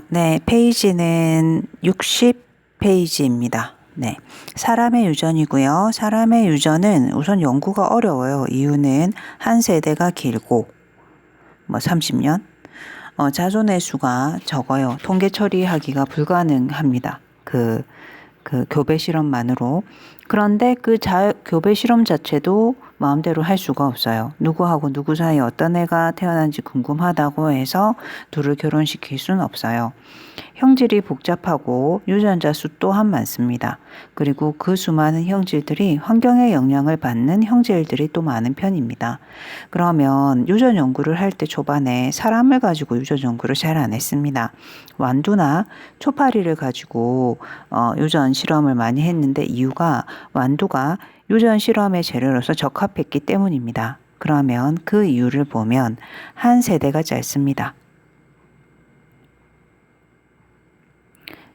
네, 페이지는 60페이지입니다. 네. 사람의 유전이고요. 사람의 유전은 우선 연구가 어려워요. 이유는 한 세대가 길고, 30년. 자손의 수가 적어요. 통계 처리하기가 불가능합니다. 그 교배 실험만으로. 그런데 교배 실험 자체도 마음대로 할 수가 없어요. 누구하고 누구 사이에 어떤 애가 태어난지 궁금하다고 해서 둘을 결혼시킬 수는 없어요. 형질이 복잡하고 유전자 수 또한 많습니다. 그리고 그 수많은 형질들이 환경의 영향을 받는 형질들이 또 많은 편입니다. 그러면 유전 연구를 할 때 초반에 사람을 가지고 유전 연구를 잘 안 했습니다. 완두나 초파리를 가지고 유전 실험을 많이 했는데 이유가 완두가 유전 실험의 재료로서 적합했기 때문입니다. 그러면 그 이유를 보면 한 세대가 짧습니다.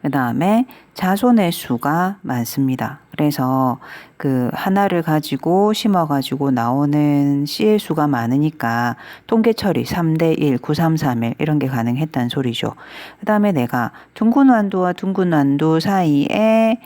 그 다음에 자손의 수가 많습니다. 그래서 그 하나를 가지고 심어가지고 나오는 씨의 수가 많으니까 통계 처리 3대1, 933일 이런 게 가능했다는 소리죠. 그 다음에 내가 둥근 완두와 둥근 완두 사이에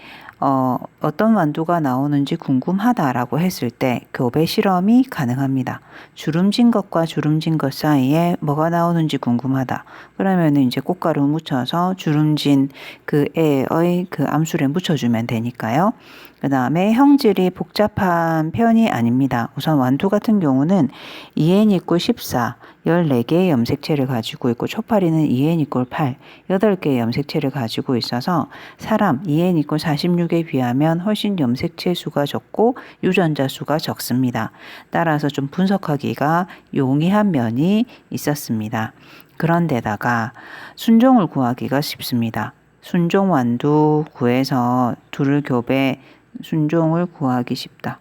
어떤 완두가 나오는지 궁금하다라고 했을 때 교배 실험이 가능합니다. 주름진 것과 주름진 것 사이에 뭐가 나오는지 궁금하다. 그러면 이제 꽃가루 묻혀서 주름진 그 애의 그 암술에 묻혀주면 되니까요. 그 다음에 형질이 복잡한 편이 아닙니다. 우선 완두 같은 경우는 2n = 14, 14개의 염색체를 가지고 있고 초파리는 2n = 8, 8개의 염색체를 가지고 있어서 사람 2n = 46에 비하면 훨씬 염색체 수가 적고 유전자 수가 적습니다. 따라서 좀 분석하기가 용이한 면이 있었습니다. 그런데다가 순종을 구하기가 쉽습니다. 순종 완두 구해서 둘을 교배 순종을 구하기 쉽다.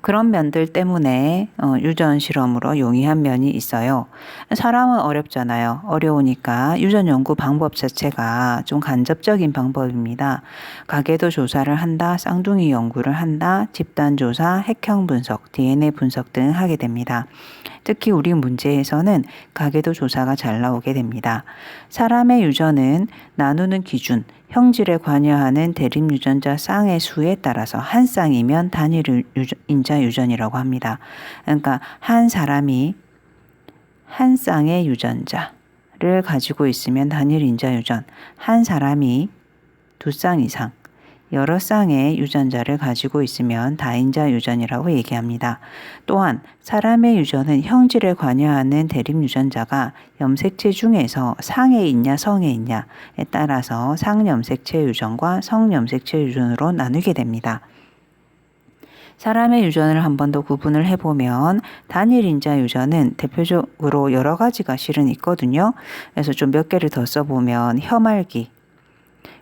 그런 면들 때문에 유전 실험으로 용이한 면이 있어요. 사람은 어렵잖아요. 어려우니까 유전 연구 방법 자체가 좀 간접적인 방법입니다. 가계도 조사를 한다, 쌍둥이 연구를 한다, 집단 조사, 핵형 분석, DNA 분석 등 하게 됩니다. 특히 우리 문제에서는 가계도 조사가 잘 나오게 됩니다. 사람의 유전은 나누는 기준, 형질에 관여하는 대립 유전자 쌍의 수에 따라서 한 쌍이면 단일 인자 유전이라고 합니다. 그러니까 한 사람이 한 쌍의 유전자를 가지고 있으면 단일 인자 유전, 한 사람이 두 쌍 이상, 여러 쌍의 유전자를 가지고 있으면 다인자 유전이라고 얘기합니다. 또한 사람의 유전은 형질에 관여하는 대립 유전자가 염색체 중에서 상에 있냐 성에 있냐에 따라서 상염색체 유전과 성염색체 유전으로 나누게 됩니다. 사람의 유전을 한 번 더 구분을 해보면 단일 인자 유전은 대표적으로 여러 가지가 실은 있거든요. 그래서 좀 몇 개를 더 써보면 혀말기,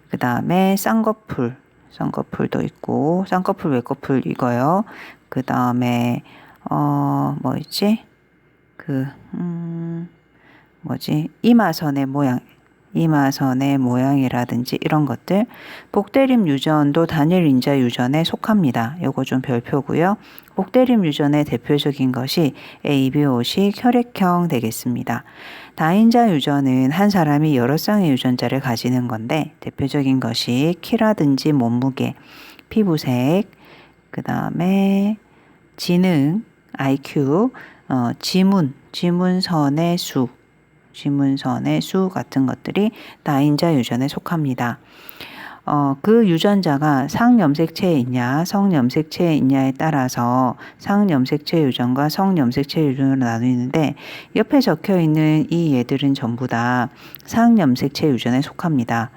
그 다음에 쌍꺼풀도 있고, 쌍꺼풀, 외꺼풀 이거요. 그 다음에, 뭐 있지? 이마선의 모양이라든지 이런 것들. 복대립 유전도 단일 인자 유전에 속합니다. 요거 좀 별표고요. 복대립 유전의 대표적인 것이 ABO식 혈액형 되겠습니다. 다인자 유전은 한 사람이 여러 쌍의 유전자를 가지는 건데 대표적인 것이 키라든지 몸무게, 피부색, 그 다음에 지능, IQ, 지문선의 수 같은 것들이 다인자 유전에 속합니다. 그 유전자가 상염색체에 있냐 성염색체에 있냐에 따라서 상염색체 유전과 성염색체 유전으로 나누는데 옆에 적혀있는 이 얘들은 전부 다 상염색체 유전에 속합니다.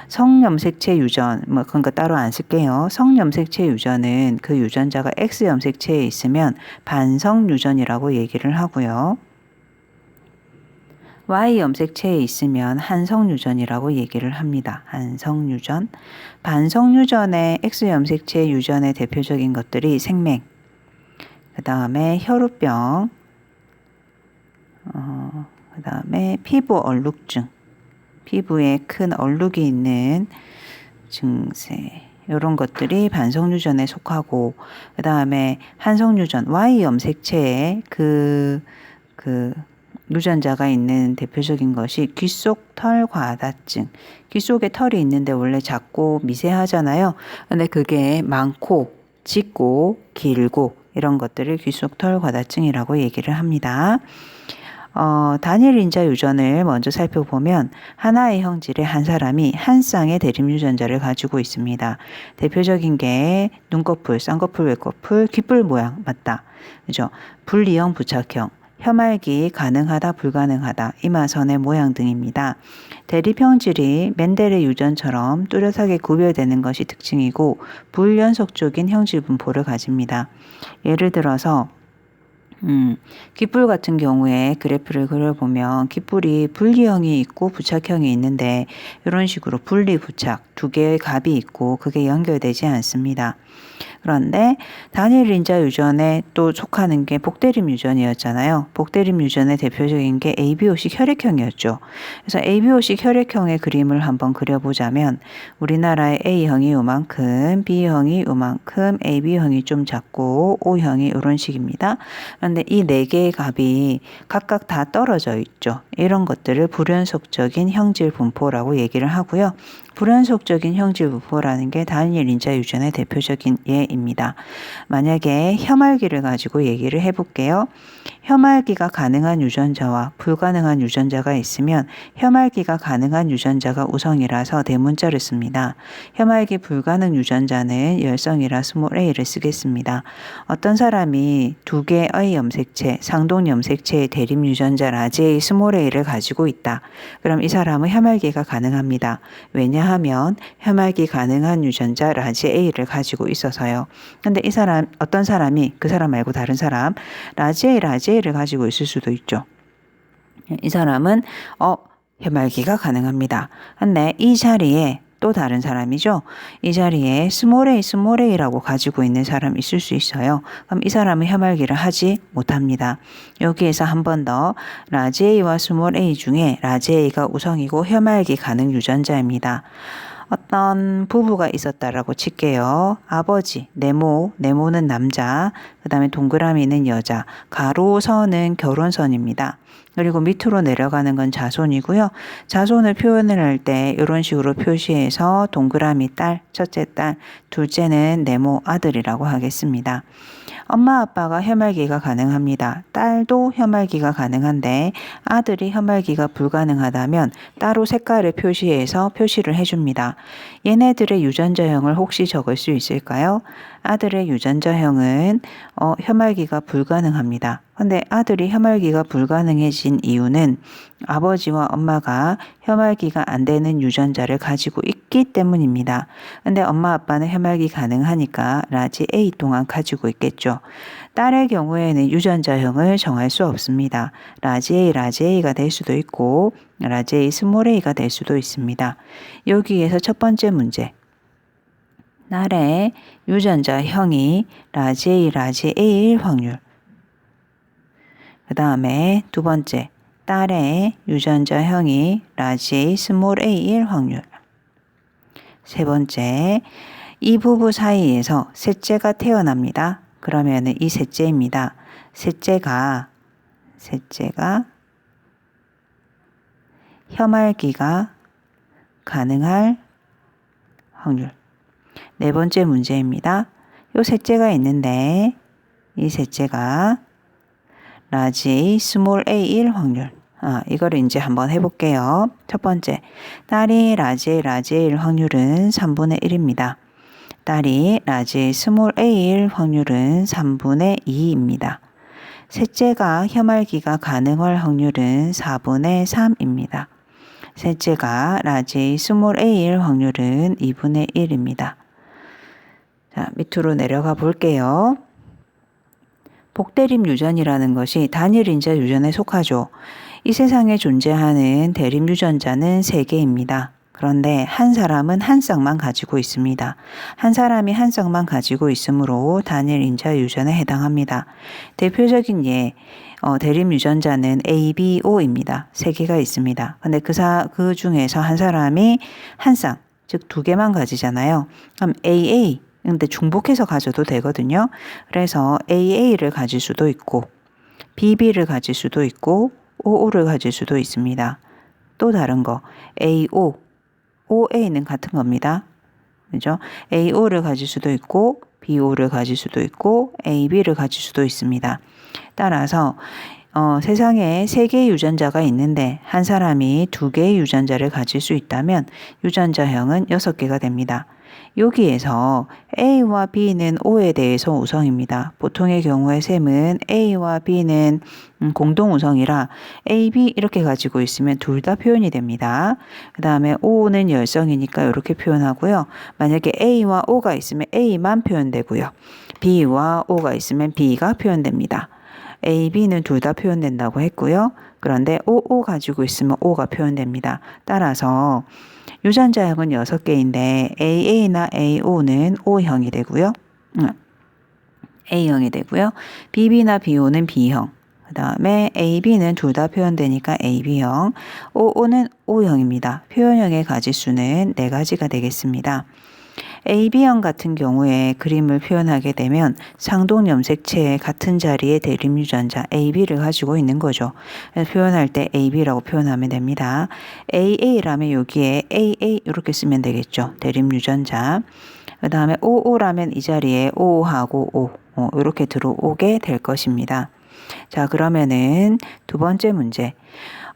성염색체 유전, 그러니까 따로 안 쓸게요. 성염색체 유전은 그 유전자가 X염색체에 있으면 반성유전이라고 얘기를 하고요. Y염색체에 있으면 한성유전이라고 얘기를 합니다. 한성유전. 반성유전의 X염색체 유전의 대표적인 것들이 생맹, 그 다음에 혈우병, 그 다음에 피부 얼룩증, 피부에 큰 얼룩이 있는 증세, 이런 것들이 반성유전에 속하고, 그 다음에 한성유전, Y염색체의 유전자가 있는 대표적인 것이 귀 속 털 과다증. 귀 속에 털이 있는데 원래 작고 미세하잖아요. 근데 그게 많고 짙고 길고 이런 것들을 귀 속 털 과다증이라고 얘기를 합니다. 단일 인자 유전을 먼저 살펴보면 하나의 형질의 한 사람이 한 쌍의 대립 유전자를 가지고 있습니다. 대표적인 게 눈꺼풀, 쌍꺼풀, 외꺼풀, 귓불 모양 맞다. 그죠? 분리형, 부착형, 혐알기 가능하다, 불가능하다, 이마선의 모양 등입니다. 대립 형질이 맨델의 유전처럼 뚜렷하게 구별되는 것이 특징이고 불연속적인 형질 분포를 가집니다. 예를 들어서 귓불 같은 경우에 그래프를 그려보면 귓불이 분리형이 있고 부착형이 있는데 이런 식으로 분리, 부착 두 개의 값이 있고 그게 연결되지 않습니다. 그런데 단일 인자 유전에 또 속하는 게 복대립 유전이었잖아요. 복대립 유전의 대표적인 게 ABO식 혈액형이었죠. 그래서 ABO식 혈액형의 그림을 한번 그려보자면 우리나라의 A형이 요만큼, B형이 요만큼, AB형이 좀 작고 O형이 이런 식입니다. 그런데 이 네 개의 값이 각각 다 떨어져 있죠. 이런 것들을 불연속적인 형질 분포라고 얘기를 하고요. 불연속적인 형질 분포라는 게 단일 인자 유전의 대표적인 예입니다. 만약에 혐알기를 가지고 얘기를 해볼게요. 혐알기가 가능한 유전자와 불가능한 유전자가 있으면 혐알기가 가능한 유전자가 우성이라서 대문자를 씁니다. 혐알기 불가능 유전자는 열성이라 스몰 a를 쓰겠습니다. 어떤 사람이 두 개의 염색체, 상동 염색체의 대립 유전자 라지 A 스몰 a를 가지고 있다. 그럼 이 사람은 혐알기가 가능합니다. 왜냐하면 혐알기 가능한 유전자 라지 A를 가지고 있어서요. 근데 이 사람, 어떤 사람이 그 사람 말고 다른 사람 라지 A를 가지고 있을 수도 있죠. 이 사람은 혐알기가 가능합니다. 근데 이 자리에 또 다른 사람이죠. 이 자리에 스몰 a라고 가지고 있는 사람 있을 수 있어요. 그럼 이 사람은 혐알기를 하지 못합니다. 여기에서 한 번 더 라지 A와 스몰 a 중에 라지 A가 우성이고 혐알기 가능 유전자입니다. 어떤 부부가 있었다라고 칠게요. 아버지, 네모는 남자, 그 다음에 동그라미는 여자, 가로선은 결혼선입니다. 그리고 밑으로 내려가는 건 자손이고요. 자손을 표현을 할 때 이런 식으로 표시해서 동그라미 딸, 첫째 딸, 둘째는 네모 아들이라고 하겠습니다. 엄마 아빠가 혐알기가 가능합니다. 딸도 혐알기가 가능한데 아들이 혐알기가 불가능하다면 따로 색깔을 표시해서 표시를 해줍니다. 얘네들의 유전자형을 혹시 적을 수 있을까요? 아들의 유전자형은 혐알기가 불가능합니다. 근데 아들이 혐알기가 불가능해진 이유는 아버지와 엄마가 혐알기가 안 되는 유전자를 가지고 있기 때문입니다. 근데 엄마 아빠는 혐알기 가능하니까 라지 A 동안 가지고 있겠죠. 딸의 경우에는 유전자형을 정할 수 없습니다. 라지 A가 될 수도 있고 라지 A 스몰 a가 될 수도 있습니다. 여기에서 첫 번째 문제. 딸의 유전자형이 라지 A일 확률. 그 다음에 두 번째, 딸의 유전자형이 라지 A 스몰 a일 확률. 세 번째, 이 부부 사이에서 셋째가 태어납니다. 그러면 이 셋째입니다. 셋째가 혐알기가 가능할 확률. 네 번째 문제입니다. 요 셋째가 있는데 이 셋째가 라지 A 스몰 a일 확률. 이거를 이제 한번 해볼게요. 첫 번째, 딸이 라지 A일 확률은 3분의 1입니다. 딸이 라지 A 스몰 a일 확률은 3분의 2입니다. 셋째가 혐알기가 가능할 확률은 4분의 3입니다. 셋째가 라지 A 스몰 a일 확률은 2분의 1입니다. 자, 밑으로 내려가 볼게요. 복대립 유전이라는 것이 단일 인자 유전에 속하죠. 이 세상에 존재하는 대립 유전자는 3개입니다. 그런데 한 사람은 한 쌍만 가지고 있습니다. 한 사람이 한 쌍만 가지고 있으므로 단일 인자 유전에 해당합니다. 대표적인 예, 대립 유전자는 ABO입니다. 3개가 있습니다. 근데 그 중에서 한 사람이 한 쌍, 즉 2개만 가지잖아요. 그럼 AA, 근데 중복해서 가져도 되거든요. 그래서 AA를 가질 수도 있고 BB를 가질 수도 있고 OO를 가질 수도 있습니다. 또 다른 거 AO, OA는 같은 겁니다. 그죠? AO를 가질 수도 있고 BO를 가질 수도 있고 AB를 가질 수도 있습니다. 따라서 세상에 3개의 유전자가 있는데 한 사람이 2개의 유전자를 가질 수 있다면 유전자형은 6개가 됩니다. 여기에서 A와 B는 O에 대해서 우성입니다. 보통의 경우에 셈은 A와 B는 공동우성이라 A, B 이렇게 가지고 있으면 둘 다 표현이 됩니다. 그 다음에 O는 열성이니까 이렇게 표현하고요. 만약에 A와 O가 있으면 A만 표현되고요. B와 O가 있으면 B가 표현됩니다. A, B는 둘 다 표현된다고 했고요. 그런데 O 가지고 있으면 O가 표현됩니다. 따라서 유전자형은 6개인데 AA나 AO는 O형이 되고요. A형이 되고요. BB나 BO는 B형. 그 다음에 AB는 둘 다 표현되니까 AB형. OO는 O형입니다. 표현형의 가지수는 4가지가 되겠습니다. AB형 같은 경우에 그림을 표현하게 되면 상동 염색체의 같은 자리에 대립 유전자 AB를 가지고 있는 거죠. 표현할 때 AB라고 표현하면 됩니다. AA라면 여기에 AA 이렇게 쓰면 되겠죠. 대립 유전자. 그 다음에 OO라면 이 자리에 O하고 O 이렇게 들어오게 될 것입니다. 자, 그러면은 두 번째 문제.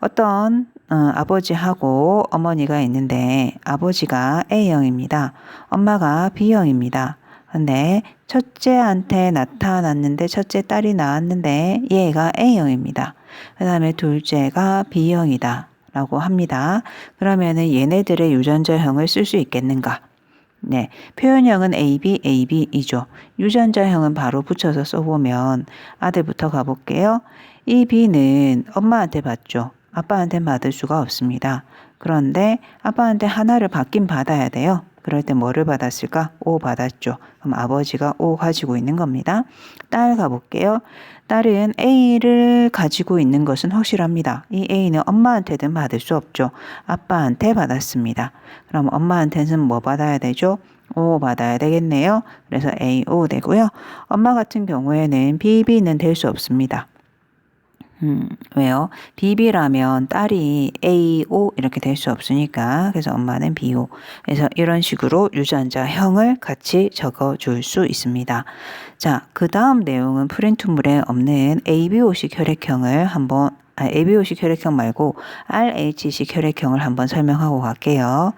어떤 아버지하고 어머니가 있는데 아버지가 A형입니다. 엄마가 B형입니다. 근데 첫째한테 나타났는데 첫째 딸이 나왔는데 얘가 A형입니다. 그 다음에 둘째가 B형이다 라고 합니다. 그러면은 얘네들의 유전자형을 쓸 수 있겠는가? 네, 표현형은 AB, AB이죠. 유전자형은 바로 붙여서 써보면 아들부터 가볼게요. 이 B는 엄마한테 받죠. 아빠한테는 받을 수가 없습니다. 그런데 아빠한테 하나를 받긴 받아야 돼요. 그럴 때 뭐를 받았을까? O 받았죠. 그럼 아버지가 O 가지고 있는 겁니다. 딸 가볼게요. 딸은 A를 가지고 있는 것은 확실합니다. 이 A는 엄마한테는 받을 수 없죠. 아빠한테 받았습니다. 그럼 엄마한테는 뭐 받아야 되죠? O 받아야 되겠네요. 그래서 AO 되고요. 엄마 같은 경우에는 BB는 될 수 없습니다. 왜요? BB라면 딸이 AO 이렇게 될 수 없으니까 그래서 엄마는 BO. 그래서 이런 식으로 유전자형을 같이 적어줄 수 있습니다. 자, 그 다음 내용은 프린트물에 없는 ABO식 혈액형을 한번 ABO식 혈액형 말고 RH식 혈액형을 한번 설명하고 갈게요.